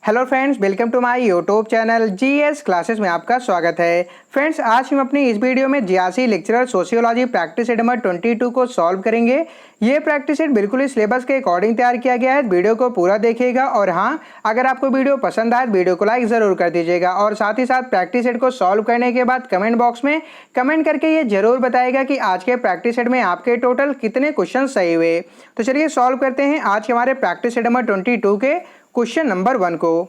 Hello friends, welcome to my YouTube channel GS classes में आपका स्वागत है। फ्रेंड्स, आज हम अपनी इस वीडियो में 86 lecturer sociology practice set number 22 को सॉल्व करेंगे। ये प्रैक्टिस सेट बिल्कुल ही सिलेबस के अकॉर्डिंग तैयार किया गया है। वीडियो को पूरा देखिएगा और हाँ, अगर आपको वीडियो पसंद आए वीडियो को लाइक ज़रूर कर दीजिएगा और साथ ही साथ प्रैक्टिस सेट को सॉल्व करने के बाद कमेंट बॉक्स में कमेंट करके ये जरूर बताएगा कि आज के प्रैक्टिस सेट में आपके टोटल कितने क्वेश्चन सही हुए। तो चलिए सॉल्व करते हैं आज के हमारे प्रैक्टिस सेट नंबर 22 के क्वेश्चन नंबर 1 को।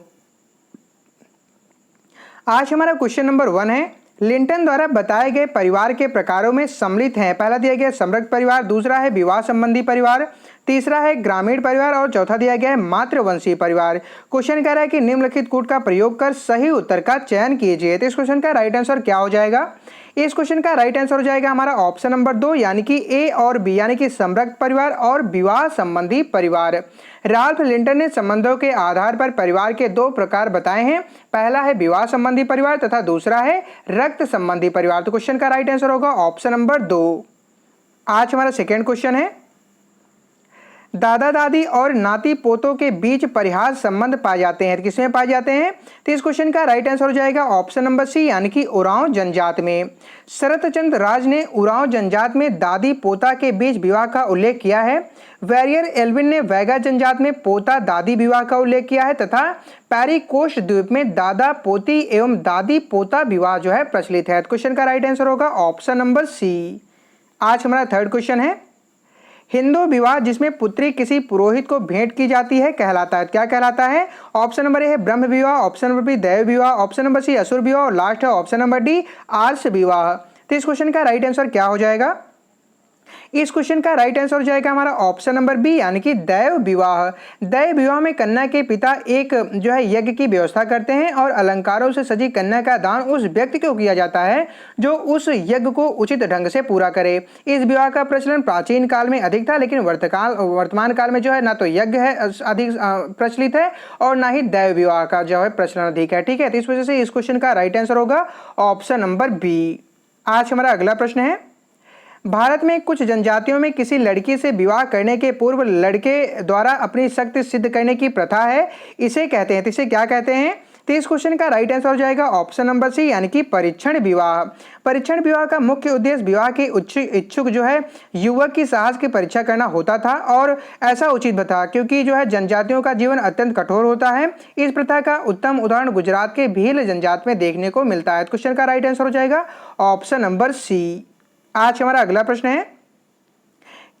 आज हमारा क्वेश्चन नंबर 1 है, लिंटन द्वारा बताए गए परिवार के प्रकारों में सम्मिलित हैं। पहला दिया गया समृद्ध परिवार, दूसरा है विवाह संबंधी परिवार, तीसरा है ग्रामीण परिवार और चौथा दिया गया है मातृवंशीय परिवार। क्वेश्चन कह रहा है कि निम्नलिखित कूट का प्रयोग कर सही उत्तर का चयन कीजिए। तो इस क्वेश्चन का राइट आंसर क्या हो जाएगा? इस क्वेश्चन का राइट आंसर हो जाएगा हमारा ऑप्शन नंबर 2 यानी कि ए और बी यानी कि समृद्ध परिवार और विवाह संबंधी परिवार। राल्फ लिंटन ने संबंधों के आधार पर परिवार के 2 प्रकार बताए हैं। पहला है विवाह संबंधी परिवार तथा दूसरा है रक्त संबंधी परिवार। तो क्वेश्चन का राइट आंसर होगा ऑप्शन नंबर 2। आज हमारा सेकेंड क्वेश्चन है, दादा दादी और नाती पोतों के बीच परिहास संबंध पाए जाते हैं। किसमें पाए जाते हैं? तो इस क्वेश्चन का राइट आंसर हो जाएगा ऑप्शन नंबर सी यानी कि उरांव जनजात में। शरत चंद्र राज ने उरांव जनजात में दादी पोता के बीच विवाह का उल्लेख किया है। वेरियर एल्विन ने वैगा जनजात में पोता दादी विवाह का उल्लेख किया है तथा पैरी कोस्ट द्वीप में दादा पोती एवं दादी पोता विवाह जो है प्रचलित है। क्वेश्चन का राइट आंसर होगा ऑप्शन नंबर सी। आज हमारा थर्ड क्वेश्चन है, हिंदू विवाह जिसमें पुत्री किसी पुरोहित को भेंट की जाती है कहलाता है। क्या कहलाता है? ऑप्शन नंबर ए है ब्रह्म विवाह, ऑप्शन नंबर बी दैव विवाह, ऑप्शन नंबर सी असुर विवाह और लास्ट है ऑप्शन नंबर डी आर्ष विवाह। तो इस क्वेश्चन का राइट आंसर क्या हो जाएगा? इस क्वेश्चन का राइट आंसर हो जाएगा हमारा ऑप्शन नंबर बी यानी कि दैव विवाह। दैव विवाह में कन्या के पिता एक जो है यज्ञ की व्यवस्था करते हैं और अलंकारों से सजी कन्या का दान उस व्यक्ति को किया जाता है जो उस यज्ञ को उचित ढंग से पूरा करे। इस विवाह का प्रचलन प्राचीन काल में अधिक था, लेकिन वर्तमान काल में जो है ना तो यज्ञ है अधिक प्रचलित है और ना ही दैव विवाह का जो है प्रचलन अधिक है। ठीक है, तो इस वजह से इस क्वेश्चन का राइट आंसर होगा ऑप्शन नंबर बी। आज हमारा अगला प्रश्न है, भारत में कुछ जनजातियों में किसी लड़की से विवाह करने के पूर्व लड़के द्वारा अपनी शक्ति सिद्ध करने की प्रथा है, इसे कहते हैं। तो इसे क्या कहते हैं? तो इस क्वेश्चन का राइट आंसर हो जाएगा ऑप्शन नंबर सी यानी कि परीक्षण विवाह। परीक्षण विवाह का मुख्य उद्देश्य विवाह के इच्छुक जो है युवक की साहस की परीक्षा करना होता था और ऐसा उचित भी था क्योंकि जो है जनजातियों का जीवन अत्यंत कठोर होता है। इस प्रथा का उत्तम उदाहरण गुजरात के भील जनजात में देखने को मिलता है। क्वेश्चन का राइट आंसर हो जाएगा ऑप्शन नंबर सी। आज हमारा अगला प्रश्न है,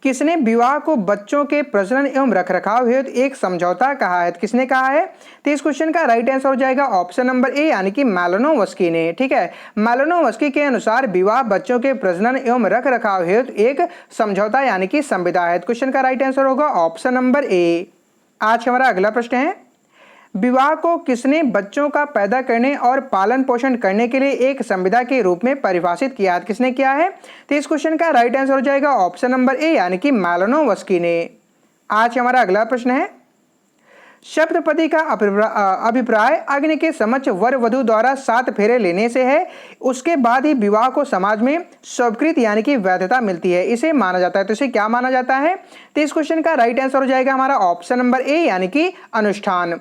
किसने विवाह को बच्चों के प्रजनन एवं रखरखाव हेतु एक समझौता कहा है? किसने कहा है? तो इस क्वेश्चन का राइट आंसर हो जाएगा ऑप्शन नंबर ए यानी कि मालिनोवस्की ने। ठीक है, मालिनोवस्की के अनुसार विवाह बच्चों के प्रजनन एवं रखरखाव हेतु एक समझौता यानी कि संविदा है। क्वेश्चन का राइट आंसर होगा ऑप्शन नंबर ए। आज हमारा अगला प्रश्न है, विवाह को किसने बच्चों का पैदा करने और पालन पोषण करने के लिए एक संविदा के रूप में परिभाषित किया है? किसने किया है? तो इस क्वेश्चन का राइट आंसर हो जाएगा ऑप्शन नंबर ए यानी कि मालिनोवस्की ने। आज हमारा अगला प्रश्न है, सप्तपदी का अभिप्राय अग्नि के समक्ष वर वधु द्वारा 7 फेरे लेने से है, उसके बाद ही विवाह को समाज में स्वीकृत यानी कि वैधता मिलती है, इसे माना जाता है। तो इसे क्या माना जाता है? तो इस क्वेश्चन का राइट आंसर हो जाएगा हमारा ऑप्शन नंबर ए यानी कि अनुष्ठान।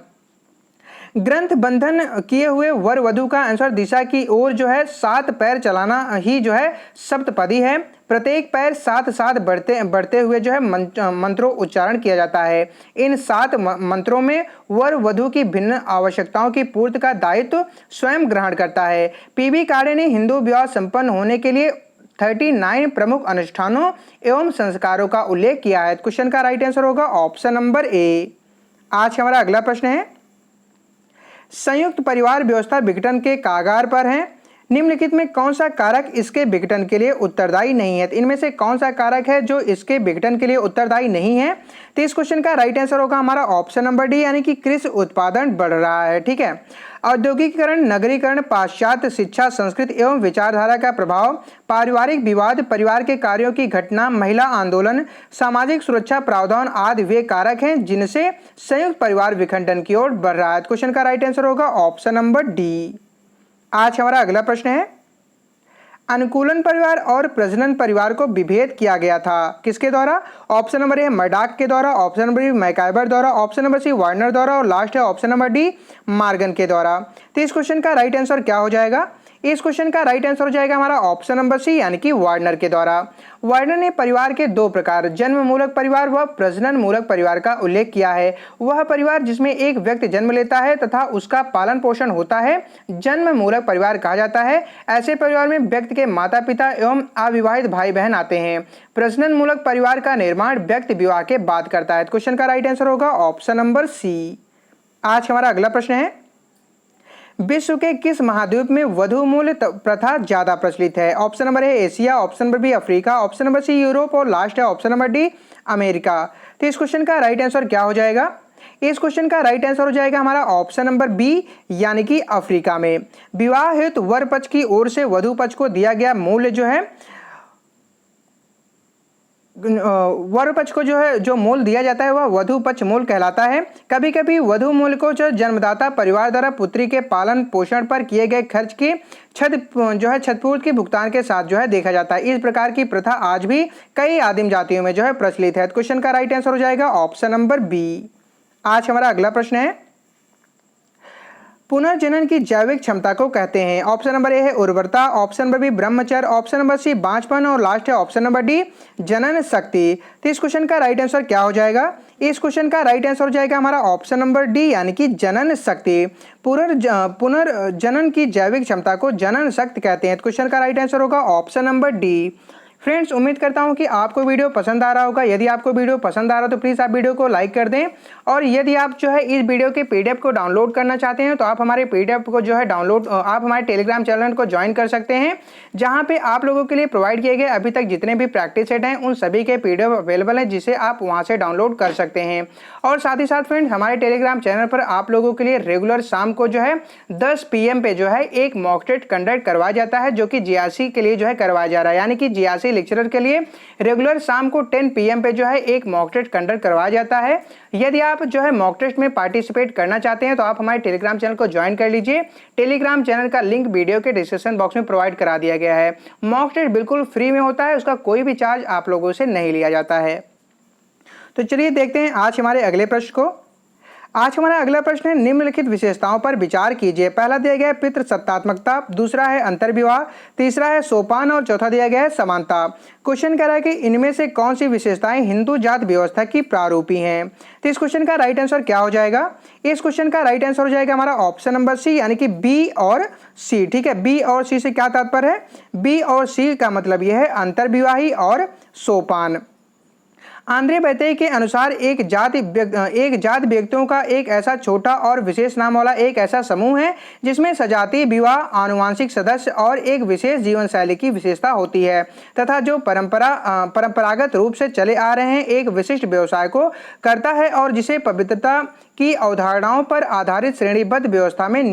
ग्रंथ बंधन किए हुए वर वधु का अनुसार दिशा की ओर जो है 7 पैर चलाना ही जो है सप्तपदी है। प्रत्येक पैर साथ साथ बढ़ते हुए जो है मंत्रों उच्चारण किया जाता है। इन 7 मंत्रों में वर वधु की भिन्न आवश्यकताओं की पूर्ति का दायित्व स्वयं ग्रहण करता है। पीबी काड़े ने हिंदू विवाह संपन्न होने के लिए 39 प्रमुख अनुष्ठानों एवं संस्कारों का उल्लेख किया है। क्वेश्चन का राइट आंसर होगा ऑप्शन नंबर ए। आज हमारा अगला प्रश्न है, संयुक्त परिवार व्यवस्था विघटन के कागार पर है, निम्नलिखित में कौन सा कारक इसके विघटन के लिए उत्तरदायी नहीं है? तो इनमें से कौन सा कारक है जो इसके विघटन के लिए उत्तरदायी नहीं है? तो इस क्वेश्चन का राइट आंसर होगा हमारा ऑप्शन नंबर डी यानी कि कृषि उत्पादन बढ़ रहा है। ठीक है, औद्योगिकीकरण, नगरीकरण, पाश्चात्य शिक्षा, संस्कृति एवं विचारधारा का प्रभाव, पारिवारिक विवाद, परिवार के कार्यों की घटना, महिला आंदोलन, सामाजिक सुरक्षा प्रावधान आदि वे कारक हैं जिनसे संयुक्त परिवार विखंडन की ओर बढ़ रहा है। क्वेश्चन का राइट आंसर होगा ऑप्शन नंबर डी। आज हमारा अगला प्रश्न है, अनुकूलन परिवार और प्रजनन परिवार को विभेद किया गया था? किसके द्वारा? ऑप्शन नंबर ए मर्डॉक के द्वारा, ऑप्शन नंबर बी मैकाइबर द्वारा, ऑप्शन नंबर सी वार्नर द्वारा और लास्ट है ऑप्शन नंबर डी मॉर्गन के द्वारा। तो इस क्वेश्चन का राइट आंसर क्या हो जाएगा? इस क्वेश्चन का राइट आंसर हो जाएगा हमारा ऑप्शन नंबर सी यानी कि वार्नर के द्वारा। वार्नर ने परिवार के दो प्रकार जन्म मूलक परिवार व प्रजनन मूलक परिवार का उल्लेख किया है। वह परिवार जिसमें एक व्यक्ति जन्म लेता है तथा उसका पालन पोषण होता है जन्म मूलक परिवार कहा जाता है। ऐसे परिवार में व्यक्ति के माता पिता एवं अविवाहित भाई बहन आते हैं। प्रजनन मूलक परिवार का निर्माण व्यक्ति विवाह के बाद करता है। क्वेश्चन का राइट आंसर होगा ऑप्शन नंबर सी। आज हमारा अगला प्रश्न है, विश्व के किस महाद्वीप में वधू मूल्य प्रथा ज्यादा प्रचलित है? Option number A Asia, option number B Africa, option number C Europe और लास्ट है ऑप्शन नंबर डी अमेरिका। तो इस क्वेश्चन का राइट आंसर क्या हो जाएगा? इस क्वेश्चन का राइट आंसर हो जाएगा हमारा ऑप्शन नंबर बी यानी कि अफ्रीका में। विवाह हेतु वर पक्ष की ओर से वधु पक्ष को दिया गया मूल्य जो है वर पक्ष को जो मूल्य दिया जाता है वह वधु पक्ष मूल्य कहलाता है। कभी कभी वधु मूल्य को जो जन्मदाता परिवार द्वारा पुत्री के पालन पोषण पर किए गए खर्च की क्षतिपूर्ति के भुगतान के साथ देखा जाता है। इस प्रकार की प्रथा आज भी कई आदिम जातियों में प्रचलित है। क्वेश्चन का राइट आंसर हो जाएगा ऑप्शन नंबर बी। आज हमारा अगला प्रश्न है, पुनर्जनन की जैविक क्षमता को कहते हैं? ऑप्शन नंबर ए है उर्वरता, ऑप्शन नंबर बी ब्रह्मचर्य, ऑप्शन नंबर सी बांझपन और लास्ट है ऑप्शन नंबर डी जनन शक्ति। तो इस क्वेश्चन का राइट आंसर क्या हो जाएगा? इस क्वेश्चन का राइट आंसर हो जाएगा हमारा ऑप्शन नंबर डी यानी कि जनन शक्ति। पुनर्जनन की जैविक क्षमता को जनन शक्ति कहते हैं। क्वेश्चन का राइट आंसर होगा ऑप्शन नंबर डी। फ्रेंड्स, उम्मीद करता हूं कि आपको वीडियो पसंद आ रहा होगा। यदि आपको वीडियो पसंद आ रहा हो तो प्लीज़ आप वीडियो को लाइक कर दें। और यदि आप इस वीडियो के पीडीएफ को डाउनलोड करना चाहते हैं तो आप हमारे पीडीएफ को आप हमारे टेलीग्राम चैनल को ज्वाइन कर सकते हैं, जहां पे आप लोगों के लिए प्रोवाइड किए गए अभी तक जितने भी प्रैक्टिस सेट हैं उन सभी के पीडीएफ अवेलेबल है, जिसे आप वहाँ से डाउनलोड कर सकते हैं। और साथ ही साथ फ्रेंड्स, हमारे टेलीग्राम चैनल पर आप लोगों के लिए रेगुलर शाम को 10 PM पे एक मॉक टेस्ट कंडक्ट करवाया जाता है, जो कि जीआरसी के लिए करवाया जा रहा है। यानी कि जीआरसी लेक्चरर के लिए रेगुलर शाम को 10 PM पे एक मॉक टेस्ट कंडक्ट करवाया जाता है। यदि आप मॉक टेस्ट में पार्टिसिपेट करना चाहते हैं तो आप हमारे टेलीग्राम चैनल को ज्वाइन कर लीजिए। टेलीग्राम चैनल का लिंक वीडियो के डिस्क्रिप्शन बॉक्स में प्रोवाइड करा दिया गया है। मॉक टेस्ट बिल्कुल फ्री में होता है, उसका कोई भी चार्ज आप लोगों से नहीं लिया जाता है। तो चलिए देखते हैं आज हमारे अगले प्रश्न को। आज हमारा अगला प्रश्न है, निम्नलिखित विशेषताओं पर विचार कीजिए। पहला दिया गया है पितृसत्तात्मकता, दूसरा है अंतर्विवाह, तीसरा है सोपान और चौथा दिया गया है समानता। क्वेश्चन कह रहा है कि इनमें से कौन सी विशेषताएं हिंदू जात व्यवस्था की प्रारूपी हैं? तो इस क्वेश्चन का राइट आंसर क्या हो जाएगा? इस क्वेश्चन का राइट आंसर हो जाएगा हमारा ऑप्शन नंबर सी यानी कि बी और सी। ठीक है, बी और सी से क्या तात्पर्य है? बी और सी का मतलब यह है अंतर्विवाही और सोपान। आंद्रे बैते के अनुसार एक जात व्यक्तियों का एक ऐसा छोटा और विशेष नाम वाला एक ऐसा समूह है जिसमें सजातीय विवाह, आनुवांशिक सदस्य और एक विशेष जीवन शैली की विशेषता होती है तथा जो परंपरागत रूप से चले आ रहे हैं एक विशिष्ट व्यवसाय को करता है और जिसे पवित्रता की अवधारणाओं पर आधारित श्रेणीबद्ध व्यवस्था में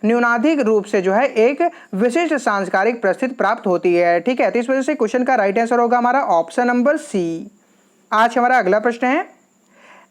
न्यूनाधिक रूप से एक विशिष्ट सांस्कृतिक परिस्थिति प्राप्त होती है। ठीक है, तो इस वजह से क्वेश्चन का राइट आंसर होगा हमारा ऑप्शन नंबर सी। आज हमारा अगला प्रश्न है,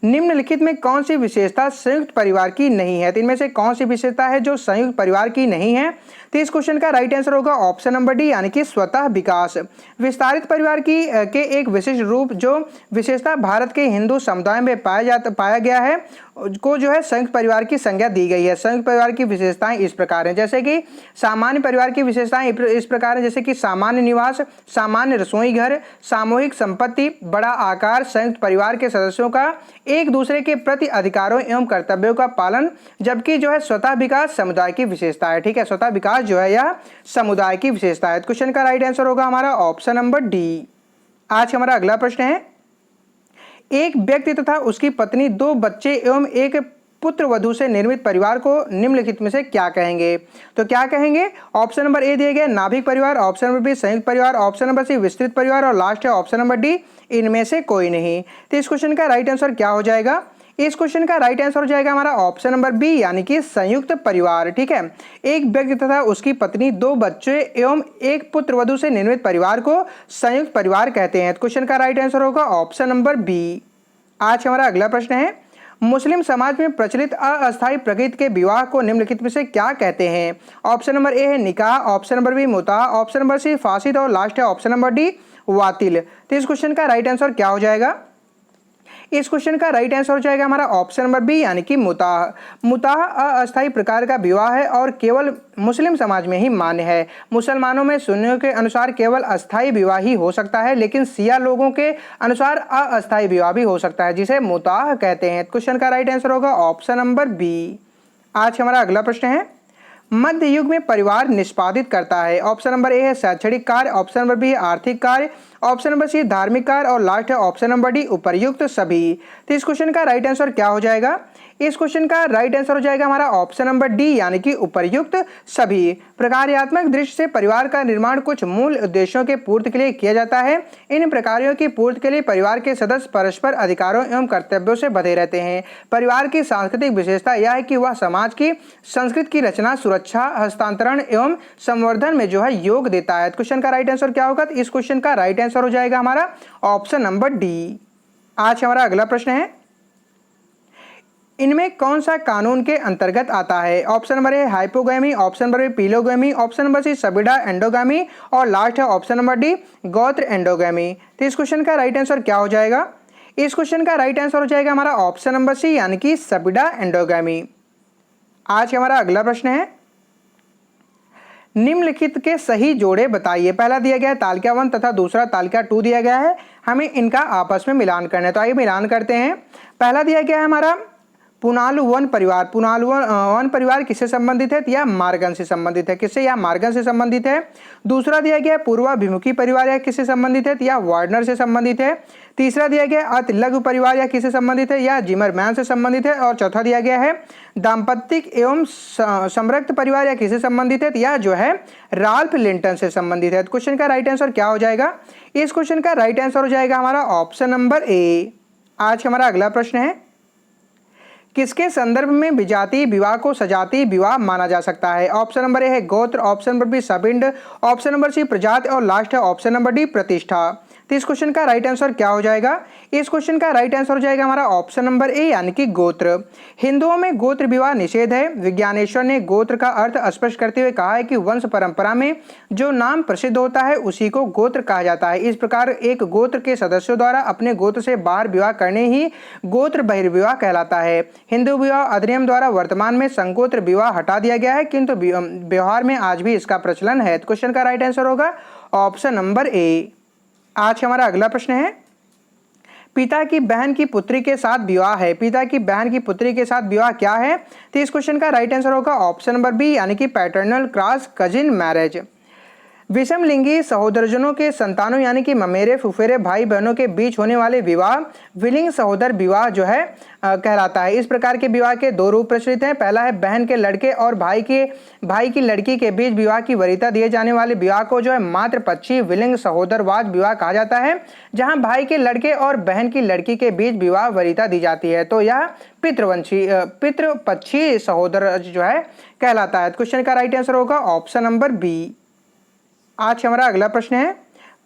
निम्नलिखित में कौन सी विशेषता संयुक्त परिवार की नहीं है? तो इनमें से कौन सी विशेषता है जो संयुक्त परिवार की नहीं है? तो इस क्वेश्चन का राइट आंसर होगा ऑप्शन नंबर डी यानी कि स्वतः विकास। विस्तारित परिवार के एक विशिष्ट रूप जो विशेषता भारत के हिंदू समुदाय में पाया गया है को संयुक्त परिवार की संज्ञा दी गई है। संयुक्त परिवार की विशेषताएं इस प्रकार हैं, जैसे कि सामान्य परिवार की विशेषताएं इस प्रकार हैं, जैसे कि सामान्य निवास, सामान्य रसोई घर, सामूहिक संपत्ति, बड़ा आकार, संयुक्त परिवार के सदस्यों का एक दूसरे के प्रति अधिकारों एवं कर्तव्यों का पालन, जबकि स्वतः विकास समुदाय की विशेषता है। ठीक है, स्वतः विकास यह समुदाय की विशेषता है। क्वेश्चन का राइट आंसर होगा हमारा ऑप्शन नंबर डी। आज हमारा अगला प्रश्न है, एक व्यक्ति तथा उसकी पत्नी, 2 बच्चे एवं एक पुत्र वधू से निर्मित परिवार को निम्नलिखित में से क्या कहेंगे? तो क्या कहेंगे? ऑप्शन नंबर ए दिए गए नाभिक परिवार, ऑप्शन नंबर बी संयुक्त परिवार, ऑप्शन नंबर सी विस्तृत परिवार और लास्ट है ऑप्शन नंबर डी इनमें से कोई नहीं। तो इस क्वेश्चन का राइट आंसर क्या हो जाएगा? इस क्वेश्चन का राइट आंसर हो जाएगा हमारा ऑप्शन नंबर बी यानी कि संयुक्त परिवार। ठीक है, एक व्यक्ति तथा उसकी पत्नी, 2 बच्चे एवं एक पुत्र वधू से निर्मित परिवार को संयुक्त परिवार कहते हैं। क्वेश्चन का राइट आंसर होगा ऑप्शन नंबर बी। आज हमारा अगला प्रश्न है, मुस्लिम समाज में प्रचलित अस्थायी प्रकृति के विवाह को निम्नलिखित में से क्या कहते हैं? ऑप्शन नंबर ए है निकाह, ऑप्शन नंबर बी मुताह, ऑप्शन नंबर सी फांसी और लास्ट है ऑप्शन नंबर डी वातिल। तो इस क्वेश्चन का राइट आंसर क्या हो जाएगा? इस क्वेश्चन का राइट आंसर हो जाएगा हमारा ऑप्शन नंबर बी यानी कि मुताह। मुताह अस्थायी प्रकार का विवाह है और केवल मुस्लिम समाज में ही मान्य है। मुसलमानों में सुन्नियों के अनुसार केवल अस्थायी विवाह ही हो सकता है, लेकिन शिया लोगों के अनुसार अस्थायी विवाह भी हो सकता है, जिसे मुताह कहते हैं। क्वेश्चन का राइट आंसर होगा ऑप्शन नंबर बी। आज हमारा अगला प्रश्न है, मध्य युग में परिवार निष्पादित करता है। ऑप्शन नंबर ए है शैक्षणिक कार्य, ऑप्शन नंबर बी है आर्थिक कार्य, ऑप्शन नंबर सी धार्मिक कार्य और लास्ट है ऑप्शन नंबर डी उपर्युक्त सभी। तो इस क्वेश्चन का राइट आंसर क्या हो जाएगा? इस क्वेश्चन का राइट आंसर हो जाएगा हमारा ऑप्शन नंबर डी यानी कि उपर्युक्त सभी। प्रकार्यात्मक दृष्टि से परिवार का निर्माण कुछ मूल उद्देश्यों के पूर्ति के लिए किया जाता है। इन प्रकारों की पूर्ति के लिए परिवार के सदस्य परस्पर अधिकारों एवं कर्तव्यों से बंधे रहते हैं। परिवार की सांस्कृतिक विशेषता यह है कि वह समाज की संस्कृति की रचना, सुरक्षा, हस्तांतरण एवं संवर्धन में जो है योग देता है। क्वेश्चन का राइट आंसर क्या होगा? तो इस क्वेश्चन का राइट आंसर हो जाएगा हमारा ऑप्शन नंबर डी। आज हमारा अगला प्रश्न है, इनमें कौन सा कानून के अंतर्गत आता है? Option number A hypogamy, option number B polygamy, option number C सबिडा एंडोगैमी और लास्ट है ऑप्शन नंबर डी गोत्र एंडोगैमी। तो इस क्वेश्चन का राइट आंसर क्या हो जाएगा? इस क्वेश्चन का राइट आंसर हो जाएगा हमारा ऑप्शन नंबर सी यानी कि सबिडा एंडोगैमी। आज हमारा अगला प्रश्न है, निम्नलिखित के सही जोड़े बताइए। पहला दिया गया है तालिका 1 तथा दूसरा तालिका 2 दिया गया है, हमें इनका आपस में मिलान करना है। तो आइए मिलान करते हैं। पहला दिया गया है हमारा पुनालु वन परिवार। पुनालु वन परिवार किससे संबंधित है? या मार्गन से संबंधित है। किससे? या मार्गन से संबंधित है। दूसरा दिया गया है पूर्वाभिमुखी परिवार, या किससे संबंधित है? या वार्नर से संबंधित है। तीसरा दिया गया है अति लघु परिवार, या किससे संबंधित है? या जिमरमैन से संबंधित है। और चौथा दिया गया है दाम्पत्तिक एवं समृद्ध परिवार, या किससे संबंधित है? या जो है राल्फ लिंटन से संबंधित है। क्वेश्चन का राइट आंसर क्या हो जाएगा? इस क्वेश्चन का राइट आंसर हो जाएगा हमारा ऑप्शन नंबर ए। आज हमारा अगला प्रश्न है, किसके संदर्भ में विजातीय विवाह को सजातीय विवाह माना जा सकता है? ऑप्शन नंबर ए है गोत्र, ऑप्शन नंबर बी सबिंड, ऑप्शन नंबर सी प्रजाति और लास्ट है ऑप्शन नंबर डी प्रतिष्ठा। तो इस क्वेश्चन का राइट आंसर क्या हो जाएगा? इस क्वेश्चन का राइट आंसर हो जाएगा हमारा ऑप्शन नंबर ए यानी कि गोत्र। हिंदुओं में गोत्र विवाह निषेध है। विज्ञानेश्वर ने गोत्र का अर्थ स्पष्ट करते हुए कहा है कि वंश परंपरा में जो नाम प्रसिद्ध होता है उसी को गोत्र कहा जाता है। इस प्रकार एक गोत्र के सदस्यों द्वारा अपने गोत्र से बाहर विवाह करने ही गोत्र बहिर्विवाह कहलाता है। हिंदू विवाह अधिनियम द्वारा वर्तमान में संगोत्र विवाह हटा दिया गया है, किंतु व्यवहार में आज भी इसका प्रचलन है। क्वेश्चन का राइट आंसर होगा ऑप्शन नंबर ए। आज हमारा अगला प्रश्न है, पिता की बहन की पुत्री के साथ विवाह है। पिता की बहन की पुत्री के साथ विवाह क्या है? तो इस क्वेश्चन का राइट आंसर होगा ऑप्शन नंबर बी यानी कि पैटर्नल क्रॉस कजिन मैरिज। विषम लिंगी सहोदरजनों के संतानों यानी कि ममेरे फुफेरे भाई बहनों के बीच होने वाले विवाह विलिंग सहोदर विवाह जो है कहलाता है। इस प्रकार के विवाह के दो रूप प्रचलित हैं। पहला है बहन के लड़के और भाई की लड़की के बीच विवाह की वरीयता दिए जाने वाले विवाह को जो है मातृपक्षीय विलिंग सहोदरवाद विवाह कहा जाता है, जहां भाई के लड़के और बहन की लड़की के बीच विवाह वरीयता दी जाती है। तो यह पितृपक्षीय सहोदर जो है कहलाता है। क्वेश्चन का राइट आंसर होगा ऑप्शन नंबर बी। आज हमारा अगला प्रश्न है,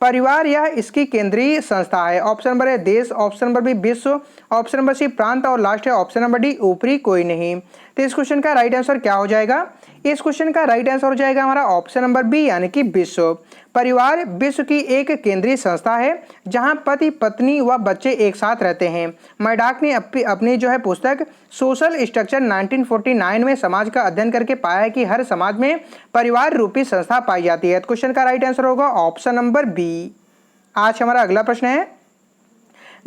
परिवार यह इसकी केंद्रीय संस्था है। ऑप्शन नंबर है देश, ऑप्शन नंबर बी विश्व, ऑप्शन नंबर सी प्रांत और लास्ट है ऑप्शन नंबर डी ऊपरी कोई नहीं। तो इस क्वेश्चन का राइट आंसर क्या हो जाएगा? इस क्वेश्चन का राइट आंसर हो जाएगा हमारा ऑप्शन नंबर बी यानी कि विश्व। परिवार विश्व की एक केंद्रीय संस्था है जहां पति पत्नी व बच्चे एक साथ रहते हैं। मैडाक ने अपनी जो है पुस्तक सोशल स्ट्रक्चर 1949 में समाज का अध्ययन करके पाया है कि हर समाज में परिवार रूपी संस्था पाई जाती है। क्वेश्चन का राइट आंसर होगा ऑप्शन नंबर बी। आज हमारा अगला प्रश्न है,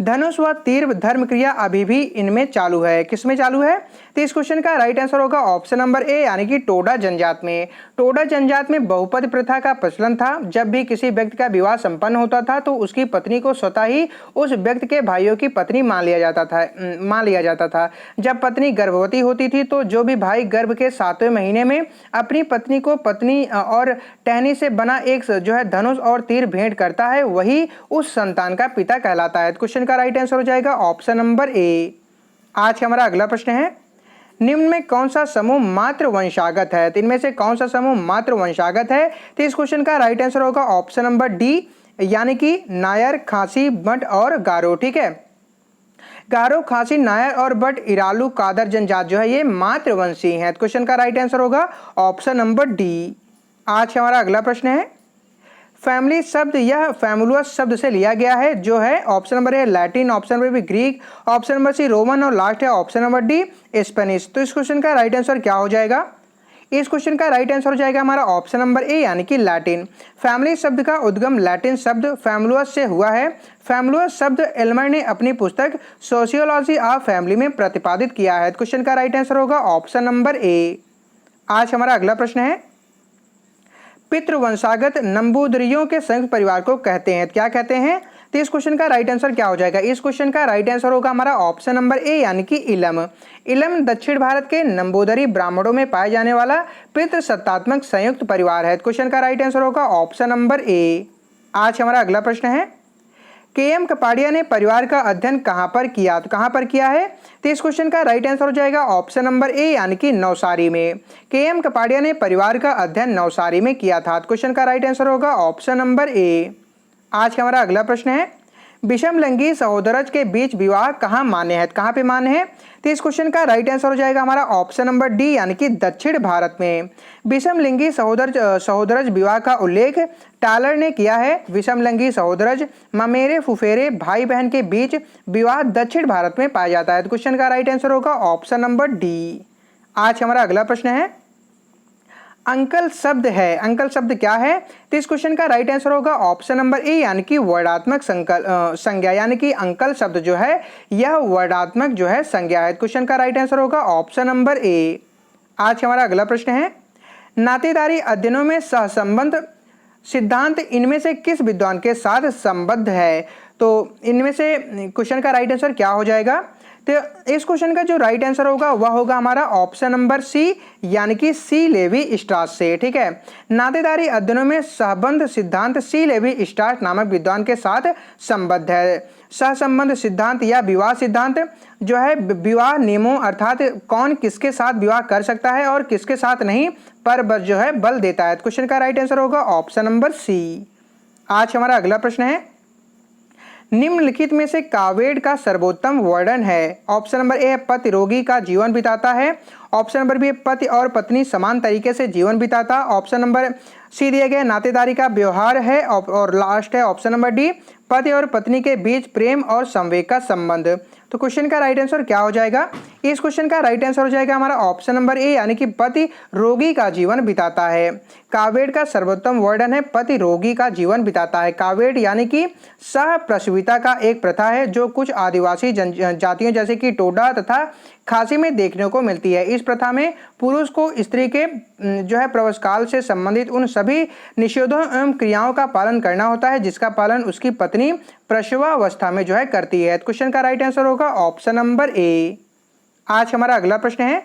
धनुष व तीर धर्म क्रिया अभी भी इनमें चालू है। किसमें चालू है? तो इस क्वेश्चन का राइट आंसर होगा ऑप्शन नंबर ए यानी कि टोडा जनजात में। टोडा जनजात में बहुपद प्रथा का प्रचलन था। जब भी किसी व्यक्ति का विवाह संपन्न होता था तो उसकी पत्नी को स्वतः ही उस व्यक्ति के भाइयों की पत्नी मान लिया जाता था। जब पत्नी गर्भवती होती थी तो जो भी भाई गर्भ के 7वें महीने में अपनी पत्नी को पत्नी और टहनी से बना एक जो है धनुष और तीर भेंट करता है वही उस संतान का पिता कहलाता है। क्वेश्चन का राइट आंसर हो जाएगा ऑप्शन नंबर ए। आज हमारा अगला प्रश्न है, निम्न में कौन सा समूह मात्र वंशागत है? तो इनमें से कौन सा समूह मात्र वंशागत है? तो इस क्वेश्चन का राइट आंसर होगा ऑप्शन नंबर डी यानी कि नायर, खासी, मठ और गारो। ठीक है, गारो, खासी, नायर और बट, इरालू, कादर जनजात जो है ये मातृवंशी हैं। क्वेश्चन का राइट आंसर होगा ऑप्शन नंबर डी। आज हमारा अगला प्रश्न है, फैमिली शब्द यह फैमुलस शब्द से लिया गया है, जो है option number A Latin, option number B Greek, option number C Roman और लास्ट है ऑप्शन नंबर डी स्पेनिश। तो इस क्वेश्चन का राइट आंसर क्या हो जाएगा? इस क्वेश्चन का राइट आंसर हो जाएगा हमारा ऑप्शन नंबर ए यानी कि लैटिन। फैमिली शब्द का उद्गम लैटिन शब्द फैमुलस से हुआ है। फैमुलस शब्द एल्मर ने अपनी पुस्तक सोशियोलॉजी ऑफ फैमिली में प्रतिपादित किया है। क्वेश्चन का राइट आंसर होगा ऑप्शन नंबर ए। आज हमारा अगला प्रश्न है, पितृवंशागत नंबूदरियों के संयुक्त परिवार को कहते हैं, क्या कहते हैं? तो इस क्वेश्चन का राइट आंसर क्या हो जाएगा? इस क्वेश्चन का राइट आंसर होगा हमारा ऑप्शन नंबर ए यानी कि इलम। इलम दक्षिण भारत के नंबूदरी ब्राह्मणों में पाए जाने वाला पितृसत्तात्मक संयुक्त परिवार है। क्वेश्चन का राइट आंसर होगा ऑप्शन नंबर ए। आज हमारा अगला प्रश्न है, के.एम. कपाड़िया ने परिवार का अध्ययन कहाँ पर किया? तो कहाँ पर किया है? तो इस क्वेश्चन का राइट आंसर हो जाएगा ऑप्शन नंबर ए यानी कि नवसारी में। के.एम. कपाड़िया ने परिवार का अध्ययन नवसारी में किया था। क्वेश्चन का राइट आंसर होगा ऑप्शन नंबर ए। आज हमारा अगला प्रश्न है, विषमलिंगी सहोदरज के बीच विवाह कहाँ मान्य है? कहाँ पे मान्य है? तो इस क्वेश्चन का राइट आंसर हो जाएगा हमारा ऑप्शन नंबर डी यानी कि दक्षिण भारत में। विषमलिंगी सहोदरज विवाह का उल्लेख टालर ने किया है। विषमलिंगी सहोदरज ममेरे फुफेरे भाई बहन के बीच विवाह दक्षिण भारत में पाया जाता है। तो क्वेश्चन का राइट आंसर होगा ऑप्शन नंबर डी। आज हमारा अगला प्रश्न है, अंकल शब्द है, अंकल शब्द क्या है? तो इस क्वेश्चन का राइट आंसर होगा ऑप्शन नंबर ए यानी कि वर्णात्मक संज्ञा, यानी कि अंकल शब्द जो है यह वर्णात्मक जो है संज्ञा है। क्वेश्चन का राइट आंसर होगा ऑप्शन नंबर ए। आज हमारा अगला प्रश्न है, नातेदारी अध्ययनों में सहसंबंध सिद्धांत इनमें से किस विद्वान के साथ संबद्ध है? तो इनमें से क्वेश्चन का राइट आंसर क्या हो जाएगा? तो इस क्वेश्चन का जो राइट आंसर होगा वह होगा हमारा ऑप्शन नंबर सी यानी कि सी लेवी स्ट्रास से। ठीक है, नातेदारी अध्ययनों में सहसंबंध सिद्धांत सी लेवी स्ट्रास नामक विद्वान के साथ संबद्ध है। सहसंबंध सिद्धांत या विवाह सिद्धांत जो है विवाह नियमों अर्थात कौन किसके साथ विवाह कर सकता है और किसके साथ नहीं पर जो है बल देता है। क्वेश्चन का राइट आंसर होगा ऑप्शन नंबर सी। आज हमारा अगला प्रश्न है, निम्नलिखित में से कावेड का सर्वोत्तम वर्णन है? ऑप्शन नंबर ए पति रोगी का जीवन बिताता है, ऑप्शन नंबर बी पति और पत्नी समान तरीके से जीवन बिताता, ऑप्शन नंबर सी दिए गए नातेदारी का व्यवहार है और लास्ट है ऑप्शन नंबर डी पति और पत्नी के बीच प्रेम और संवेग का संबंध। तो क्वेश्चन का राइट आंसर क्या हो जाएगा? इस क्वेश्चन का राइट आंसर हो जाएगा हमारा ऑप्शन नंबर ए यानी कि पति रोगी का जीवन बिताता है। कावेड का सर्वोत्तम वर्णन है पति रोगी का जीवन बिताता है। कावेड यानी कि सह प्रसविता का एक प्रथा है जो कुछ आदिवासी जनजातियों जैसे कि टोडा तथा खासी में देखने को मिलती है। इस प्रथा में पुरुष को स्त्री के जो है प्रवेशकाल से संबंधित उन सभी निषेधों एवं क्रियाओं का पालन करना होता है जिसका पालन उसकी पत्नी प्रसवावस्था में जो है करती है। क्वेश्चन का राइट आंसर होगा ऑप्शन नंबर ए। आज हमारा अगला प्रश्न है,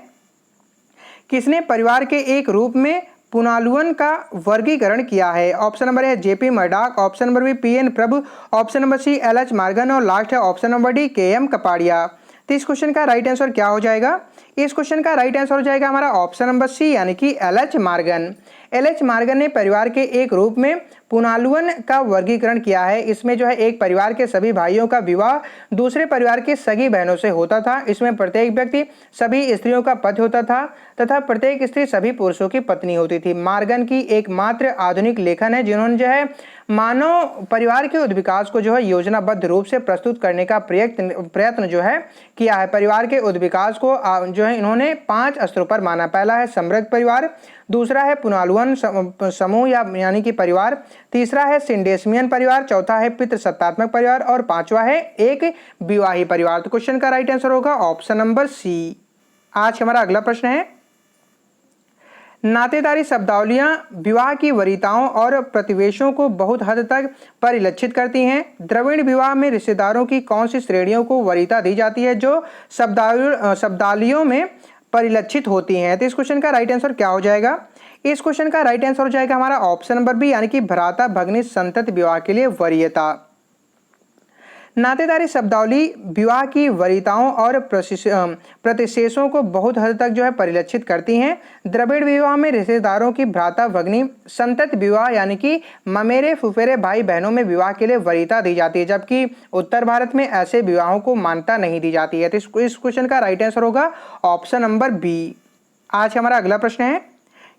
किसने परिवार के एक रूप में पुनालुअन का वर्गीकरण किया है? Option number A JP Murdock, option number B PN Prabhu, option number C LH Morgan और लास्ट है option number D KM Kapadia. तो इस क्वेश्चन का राइट आंसर क्या हो जाएगा? इस क्वेश्चन का राइट आंसर हो जाएगा हमारा ऑप्शन नंबर सी यानी कि एलएच मॉर्गन। एलएच मॉर्गन ने परिवार के एक रूप में पुनालुअन का वर्गीकरण किया है। इसमें जो है एक परिवार के सभी भाइयों का विवाह दूसरे परिवार की सगी बहनों से होता था। इसमें प्रत्येक व्यक्ति सभी स्त्रियों का पति होता था तथा प्रत्येक स्त्री सभी पुरुषों की पत्नी होती थी। मॉर्गन की एकमात्र आधुनिक लेखन है जिन्होंने जो है मानव परिवार के उद्विकास को जो है योजनाबद्ध रूप से प्रस्तुत करने का प्रयत्न जो है किया है। परिवार के उद्विकास को जो है इन्होंने 5 स्तरों पर माना। पहला है समृद्ध परिवार, दूसरा है पुनालुअन समूह यानी कि परिवार, तीसरा है सिंडेस्मियन परिवार, चौथा है पितृसत्तात्मक परिवार और पांचवा है एक विवाही परिवार। तो क्वेश्चन का राइट आंसर होगा ऑप्शन नंबर सी। आज हमारा अगला प्रश्न है, नातेदारी शब्दावलियां विवाह की वरीयताओं और प्रतिवेशों को बहुत हद तक परिलक्षित करती हैं। द्रविड़ विवाह में रिश्तेदारों की कौन सी श्रेणियों को वरीयता दी जाती है जो शब्दावलियों में परिलक्षित होती हैं? तो इस क्वेश्चन का राइट आंसर क्या हो जाएगा? इस क्वेश्चन का राइट आंसर हो जाएगा हमारा ऑप्शन नंबर बी यानी कि भ्राता भग्नी संतति विवाह के लिए वरीयता। नातेदारी शब्दावली विवाह की वरीयताओं और प्रतिशेषों को बहुत हद तक जो है परिलक्षित करती हैं। द्रविड़ विवाह में रिश्तेदारों की भ्राता भगनी संतत विवाह यानी कि ममेरे फुफेरे भाई बहनों में विवाह के लिए वरीयता दी जाती है, जबकि उत्तर भारत में ऐसे विवाहों को मान्यता नहीं दी जाती है। तो इस क्वेश्चन का राइट आंसर होगा ऑप्शन नंबर बी। आज हमारा अगला प्रश्न है,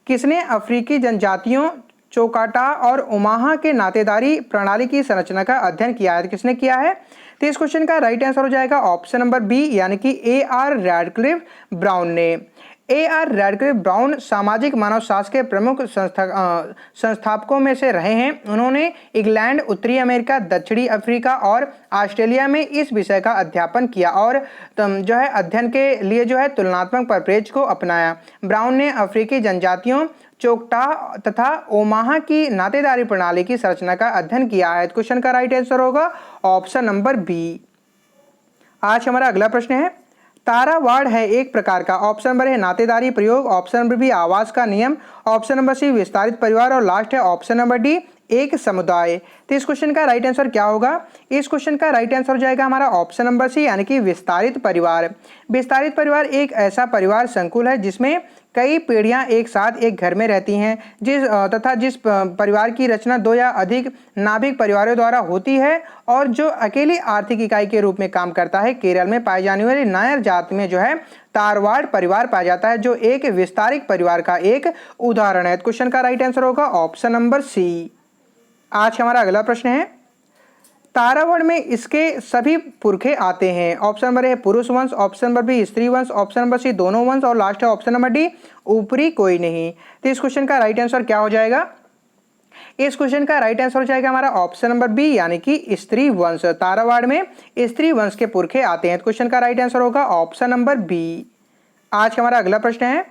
किसने अफ्रीकी जनजातियों चोकाटा और ओमाहा के नातेदारी प्रणाली की संरचना का अध्ययन किया है? तो किसने किया है? तो इस क्वेश्चन का राइट आंसर हो जाएगा ऑप्शन नंबर बी यानी कि A.R. रैडक्लिफ ब्राउन ने। A.R. रैडक्लिफ ब्राउन सामाजिक मानवशास्त्र के प्रमुख संस्थापकों में से रहे हैं। उन्होंने इंग्लैंड, उत्तरी अमेरिका, दक्षिणी अफ्रीका और ऑस्ट्रेलिया में इस विषय का अध्यापन किया और जो है अध्ययन के लिए जो है तुलनात्मक परिप्रेक्ष्य को अपनाया। ब्राउन ने अफ्रीकी जनजातियों चोकटा तथा ओमाहा की नातेदारी प्रणाली की संरचना का अध्ययन किया है। क्वेश्चन का राइट आंसर होगा ऑप्शन नंबर बी। आज हमारा अगला प्रश्न है, तारावाड़ है एक प्रकार का, ऑप्शन नंबर है नातेदारी प्रयोग, ऑप्शन नंबर बी आवास का नियम, ऑप्शन नंबर सी विस्तारित परिवार और लास्ट है ऑप्शन नंबर डी एक समुदाय। तो इस क्वेश्चन का राइट आंसर क्या होगा? इस क्वेश्चन का राइट आंसर हो जाएगा हमारा ऑप्शन नंबर सी यानी कि विस्तारित परिवार। विस्तारित परिवार एक ऐसा परिवार संकुल है जिसमें कई पीढ़ियां एक साथ एक घर में रहती हैं, जिस परिवार की रचना दो या अधिक नाभिक परिवारों द्वारा होती है और जो अकेली आर्थिक इकाई के रूप में काम करता है। केरल में पाई जाने वाली नायर जाति में जो है तारवाड़ परिवार पाया जाता है, जो एक विस्तारित परिवार का एक उदाहरण है। क्वेश्चन का राइट आंसर होगा ऑप्शन नंबर सी। आज हमारा अगला प्रश्न है, तारावड़ में इसके सभी पुरखे आते हैं। ऑप्शन नंबर है पुरुष वंश, ऑप्शन नंबर बी स्त्री वंश, ऑप्शन नंबर सी दोनों वंश और लास्ट है ऑप्शन नंबर डी ऊपरी कोई नहीं। तो इस क्वेश्चन का राइट आंसर क्या हो जाएगा? इस क्वेश्चन का राइट आंसर हो जाएगा हमारा ऑप्शन नंबर बी यानी कि स्त्री वंश। तारावाड़ में स्त्री वंश के पुरखे आते हैं। क्वेश्चन का राइट आंसर होगा ऑप्शन नंबर बी। आज हमारा अगला प्रश्न है,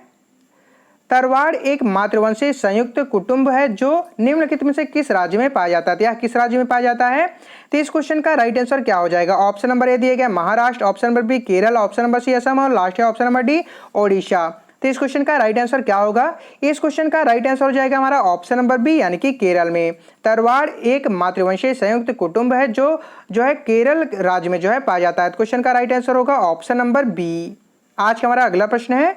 तरवाड़ एक मातृवंशीय संयुक्त कुटुंब है जो निम्नलिखित में से किस राज्य में पाया जाता है? यह किस राज्य में पाया जाता है? तो इस क्वेश्चन का राइट आंसर क्या हो जाएगा? ऑप्शन नंबर ए दिया गया Maharashtra, option number B Kerala, option number C Assam और लास्ट है ऑप्शन नंबर डी ओडिशा। तो इस क्वेश्चन का राइट आंसर क्या होगा? इस क्वेश्चन का राइट आंसर हो जाएगा हमारा ऑप्शन नंबर बी यानी कि केरल में। तरवाड़ एक मातृवंशीय संयुक्त कुटुंब है जो है केरल राज्य में जो है पाया जाता है। क्वेश्चन का राइट आंसर होगा ऑप्शन नंबर बी। आज हमारा अगला प्रश्न है,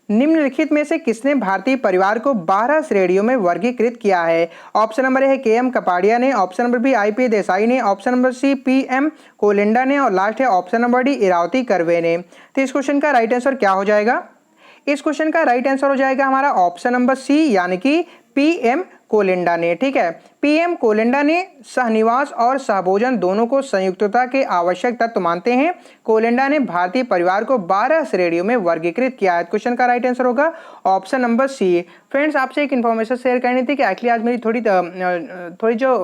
निम्नलिखित में से किसने भारतीय परिवार को 12 श्रेणियों में वर्गीकृत किया है? Option number A KM. Kapadia ने, option number B IP. Desai ने, option number C PM. Kolenda ने और लास्ट है option number D Irawati Karve ने। तो इस क्वेश्चन का राइट आंसर क्या हो जाएगा? इस क्वेश्चन का राइट आंसर हो जाएगा हमारा ऑप्शन नंबर सी यानी कि पी.एम. कोलिंडा ने। ठीक है, पी.एम. कोलिंडा ने सहनिवास और सहभोजन दोनों को संयुक्तता के आवश्यक तत्व मानते हैं। कोलिंडा ने भारतीय परिवार को 12 श्रेणियों में वर्गीकृत किया है। क्वेश्चन का राइट आंसर होगा ऑप्शन नंबर सी। फ्रेंड्स, आपसे एक इन्फॉर्मेशन शेयर करनी थी कि एक्चुअली आज मेरी थोड़ी जो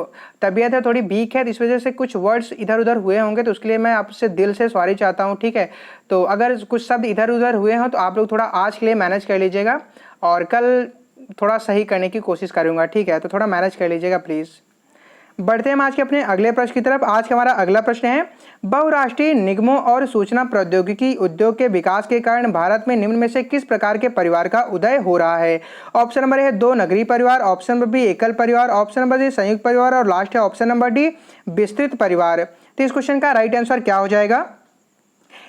तबीयत है थोड़ी वीक है, तो इस वजह से कुछ वर्ड्स इधर उधर हुए होंगे, तो उसके लिए मैं आपसे दिल से सॉरी चाहता हूँ। ठीक है, तो अगर कुछ शब्द इधर उधर हुए हों तो आप लोग थोड़ा आज के लिए मैनेज कर लीजिएगा और कल थोड़ा सही करने की कोशिश करूंगा। ठीक है, तो थोड़ा मैनेज कर लीजिएगा प्लीज़। बढ़ते हैं आज के अपने अगले प्रश्न की तरफ। आज का हमारा अगला प्रश्न है, बहुराष्ट्रीय निगमों और सूचना प्रौद्योगिकी उद्योग के विकास के कारण भारत में निम्न में से किस प्रकार के परिवार का उदय हो रहा है? ऑप्शन नंबर है 2 नगरीय परिवार, ऑप्शन नंबर बी एकल परिवार, ऑप्शन नंबर सी संयुक्त परिवार और लास्ट है ऑप्शन नंबर डी विस्तृत परिवार। तो इस क्वेश्चन का राइट आंसर क्या हो जाएगा?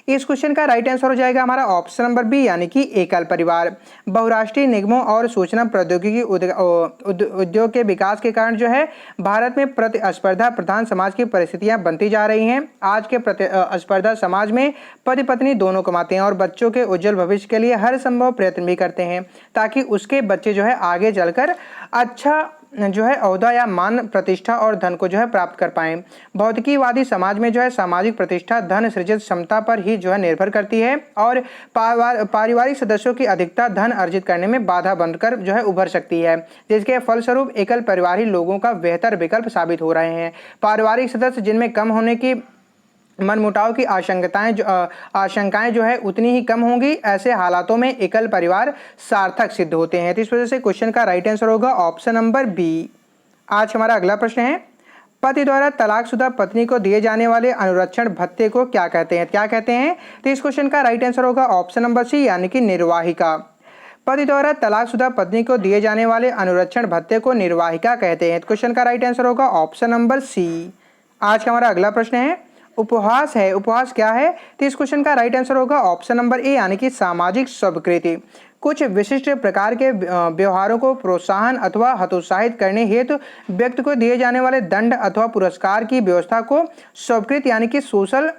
इस क्वेश्चन का राइट आंसर हो जाएगा हमारा ऑप्शन नंबर बी यानी कि एकल परिवार। बहुराष्ट्रीय निगमों और सूचना प्रौद्योगिकी उद्योग के विकास के कारण जो है भारत में प्रतिस्पर्धा प्रधान समाज की परिस्थितियां बनती जा रही हैं। आज के प्रतिस्पर्धा समाज में पति पत्नी दोनों कमाते हैं और बच्चों के उज्जवल भविष्य के लिए हर संभव प्रयत्न भी करते हैं ताकि उसके बच्चे जो है आगे चलकर अच्छा जो है ओहदा या मान प्रतिष्ठा और धन को जो है प्राप्त कर पाएं। भौतिकीवादी समाज में जो है सामाजिक प्रतिष्ठा धन सृजित क्षमता पर ही जो है निर्भर करती है और पारिवारिक सदस्यों की अधिकता धन अर्जित करने में बाधा बनकर जो है उभर सकती है, जिसके फलस्वरूप एकल परिवार ही लोगों का बेहतर विकल्प साबित हो रहे हैं। पारिवारिक सदस्य जिनमें कम होने की मनमुटाव की आशंकाएं जो है उतनी ही कम होंगी। ऐसे हालातों में एकल परिवार सार्थक सिद्ध होते हैं। तो इस वजह से क्वेश्चन का राइट आंसर होगा ऑप्शन नंबर बी। आज हमारा अगला प्रश्न है, पति द्वारा तलाकशुदा पत्नी को दिए जाने वाले अनुरक्षण भत्ते को क्या कहते हैं? क्या कहते हैं? तो इस क्वेश्चन का राइट आंसर होगा ऑप्शन नंबर सी यानी कि निर्वाहिका। पति द्वारा तलाकशुदा पत्नी को दिए जाने वाले अनुरक्षण भत्ते को निर्वाहिका कहते हैं। क्वेश्चन का राइट आंसर होगा ऑप्शन नंबर सी। आज का हमारा अगला प्रश्न है उपहास है, उपहास क्या है? तो इस क्वेश्चन का राइट आंसर होगा ऑप्शन नंबर ए यानी कि सामाजिक स्वीकृति। कुछ विशिष्ट प्रकार के व्यवहारों को प्रोत्साहन अथवा हतोत्साहित करने हेतु व्यक्ति को दिए जाने वाले दंड अथवा पुरस्कार की व्यवस्था को स्वीकृत यानी कि सोशल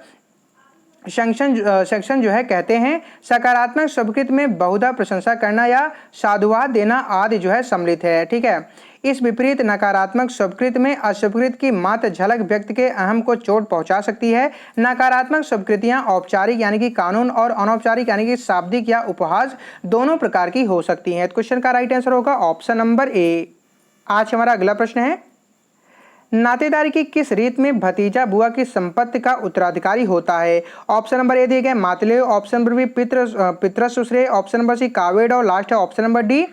सेक्शन जो है कहते हैं। सकारात्मक स्वीकृति में बहुधा प्रशंसा करना या साधुवाद देना आदि जो है सम्मिलित है। ठीक है, इस विपरीत नकारात्मक स्वीकृति में अस्वीकृति की मात्र झलक व्यक्ति के अहम को चोट पहुंचा सकती है। नकारात्मक स्वीकृतियां औपचारिक यानी कि कानून और अनौपचारिक यानी कि शाब्दिक या उपहास दोनों प्रकार की हो सकती हैं। क्वेश्चन का राइट आंसर होगा ऑप्शन नंबर ए। आज हमारा अगला प्रश्न है नातेदारी की किस रीत में भतीजा बुआ की संपत्ति का उत्तराधिकारी होता है? ऑप्शन नंबर ए दिए गए मातलेय, ऑप्शन नंबर बी पितृस्व श्रेय, ऑप्शन नंबर सी कावेड और लास्ट है ऑप्शन नंबर डी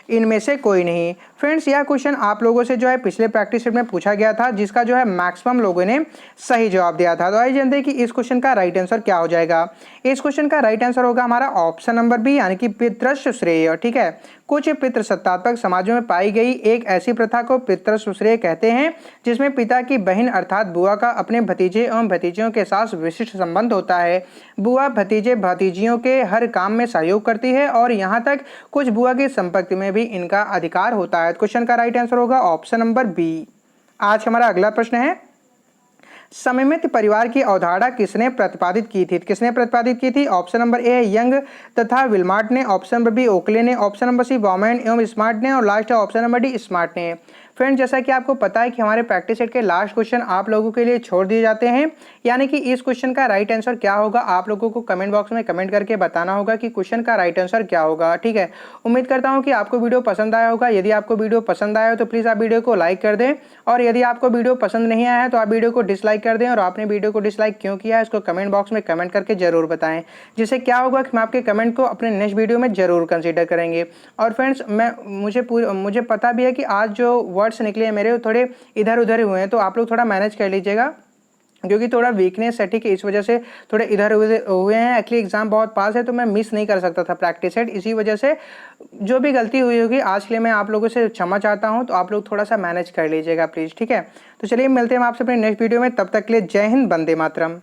इनमें से कोई नहीं। फ्रेंड्स यह क्वेश्चन आप लोगों से जो है पिछले प्रैक्टिस सेट में पूछा गया था, जिसका जो है मैक्सिमम लोगों ने सही जवाब दिया था। तो आइए जानते हैं कि इस क्वेश्चन का राइट आंसर क्या हो जाएगा। इस क्वेश्चन का राइट आंसर होगा हमारा ऑप्शन नंबर बी यानी कि पितृस्व श्रेय। ठीक है, कुछ पितृसत्तात्मक समाजों में पाई गई एक ऐसी प्रथा को पितृस्व श्रेय कहते हैं जिसमें पिता की बहन अर्थात बुआ का अपने भतीजे एवं भतीजियों के साथ विशिष्ट संबंध होता है। बुआ भतीजे भतीजियों के हर काम में सहयोग करती है और यहाँ तक कुछ बुआ की संपत्ति में भी इनका अधिकार होता है। क्वेश्चन का राइट आंसर होगा ऑप्शन नंबर बी। आज हमारा अगला प्रश्न है सममित परिवार की अवधारणा किसने प्रतिपादित की थी? किसने प्रतिपादित की थी? ऑप्शन नंबर ए यंग तथा विल्मार्ट ने, ऑप्शन नंबर बी ओकले ने, ऑप्शन नंबर सी बॉमैन एवं स्मार्ट ने और लास्ट है ऑप्शन नंबर डी स्मार्ट ने। फ्रेंड्स जैसा कि आपको पता है कि हमारे प्रैक्टिस सेट के लास्ट क्वेश्चन आप लोगों के लिए छोड़ दिए जाते हैं, यानी कि इस क्वेश्चन का राइट आंसर क्या होगा आप लोगों को कमेंट बॉक्स में कमेंट करके बताना होगा कि क्वेश्चन का राइट आंसर क्या होगा। ठीक है, उम्मीद करता हूं कि आपको वीडियो पसंद आया होगा। यदि आपको वीडियो पसंद आया हो तो प्लीज़ आप वीडियो को लाइक कर दें, और यदि आपको वीडियो पसंद नहीं आया है तो आप वीडियो को डिसलाइक कर दें। और आपने वीडियो को डिसलाइक क्यों किया है इसको कमेंट बॉक्स में कमेंट करके जरूर बताएं, जिससे क्या होगा कि हम आपके कमेंट को अपने नेक्स्ट वीडियो में जरूर कंसीडर करेंगे। और फ्रेंड्स मुझे पता भी है कि आज जो वर्ड्स निकले हैं मेरे थोड़े इधर उधर हुए हैं, तो आप लोग थोड़ा मैनेज कर लीजिएगा, क्योंकि थोड़ा वीकनेस है। ठीक है, इस वजह से थोड़े इधर उधर हुए हैं। एक्चुअली एग्जाम बहुत पास है तो मैं मिस नहीं कर सकता था प्रैक्टिस सेट, इसी वजह से जो भी गलती हुई होगी आज के लिए मैं आप लोगों से क्षमा चाहता हूं। तो आप लोग थोड़ा सा मैनेज कर लीजिएगा प्लीज़। ठीक है, तो चलिए मिलते हैं हम आपसे अपने नेक्स्ट वीडियो में, तब तक के लिए जय हिंद, वंदे मातरम।